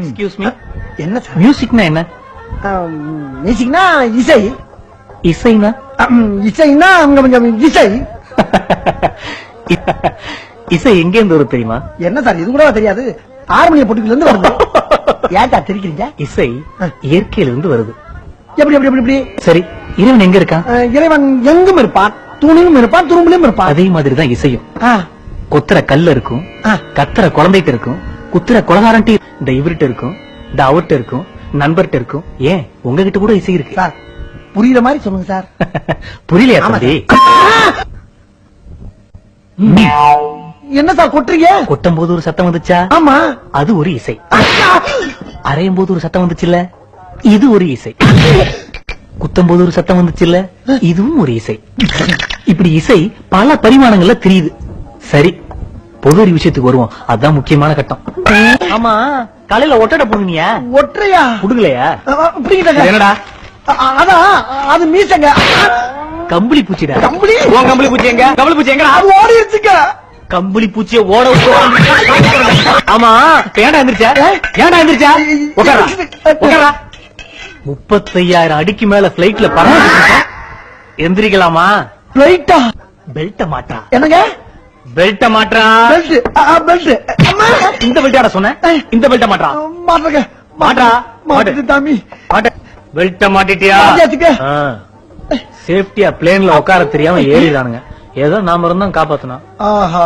Excuse me, என்ன sir? மியூசிக்னா என்ன? மியூசிக்னா இசை. இசைனா? இசைன்னா கொஞ்சம் இசை. இசை எங்க இருந்து வருது தெரியுமா? என்ன சார் இது கூட தெரியாது? ஹார்மோனிய பொட்டுக்குள்ள இருந்து வருது. ஏன்டா தெரிக்கிறீங்க? இசை இயற்கையில இருந்து வருது. எப்படி எப்படி எப்படி எப்படி? சரி, இறைவன் எங்க இருக்கான்? இறைவன் எங்கும் இருப்பான், தூணிலும் இருப்பான், துரும்பிலும் இருப்பான். அதே மாதிரிதான் இசையும். ஆ, கொத்துற கல்ல இருக்கும், கத்துற குழந்தைகிட்ட இருக்கும், குத்துற கொலகாரன்ட்டி இந்த இவர்கிட்ட இருக்கும், இந்த அவர்கிட்ட இருக்கும், நண்பர்கிட்ட இருக்கும். ஏன் உங்ககிட்ட கூட இசை இருக்கு. சார் புரியுற மாதிரி சொல்லுங்க சார். புரியலையா ஆமா தம்பி? என்ன சார் கொட்டுறீங்க? கொட்டும் போது ஒரு சத்தம் வந்துச்சா? ஆமா, அது ஒரு இசை. அரையும் போது ஒரு சத்தம் வந்துச்சுல்ல, இது ஒரு இசை. குத்தும் போது ஒரு சத்தம் வந்துச்சுல்ல, இதுவும் ஒரு இசை. இப்படி இசை பல பரிமாணங்கள்ல தெரியுது. சரி, பொது ஒரு விஷயத்துக்கு வருவோம். அதான் முக்கியமான கட்டம். ஆமா, காலையில ஒட்டடை புடுங்கியா? ஒற்றையா புடுங்கலையா? புடிக்கிட்டாங்க. என்னடா அதான் அது மீசங்க. கம்பளி பூச்சிடா. கம்பளி உன் கம்பளி பூச்சி எங்க? கம்பளி பூச்சி எங்க? அது ஓடிடுச்சுங்க. கம்பளி பூச்சிய ஓட ஆமா, ஏன்டா எந்திரிச்சா? ஏன்டா எந்திரிச்சா? உட்காரா உட்காரா. 35,000 அடிக்கு மேல பிளைட்ல பறந்து எந்திரிக்கலாமா? ரைட்டா? பெல்ட்ட மாட்டா. என்னங்க பெல்ட்ட மாட்டா? பெல்ட்? பெல்ட் இந்த பெல்ட்டாட சொன்ன? இந்த பெல்ட்ட மாட்டா. மாட்டுறங்க. மாட்டா. மாட்டு தாமி. பெல்ட்ட மாட்டிட்டியா? சேஃப்டியா பிளேன்ல உட்கார தெரியாம ஏறிதானுங்க. ஏதோ நாம இருந்தோம் காப்பாத்தணும். ஆஹா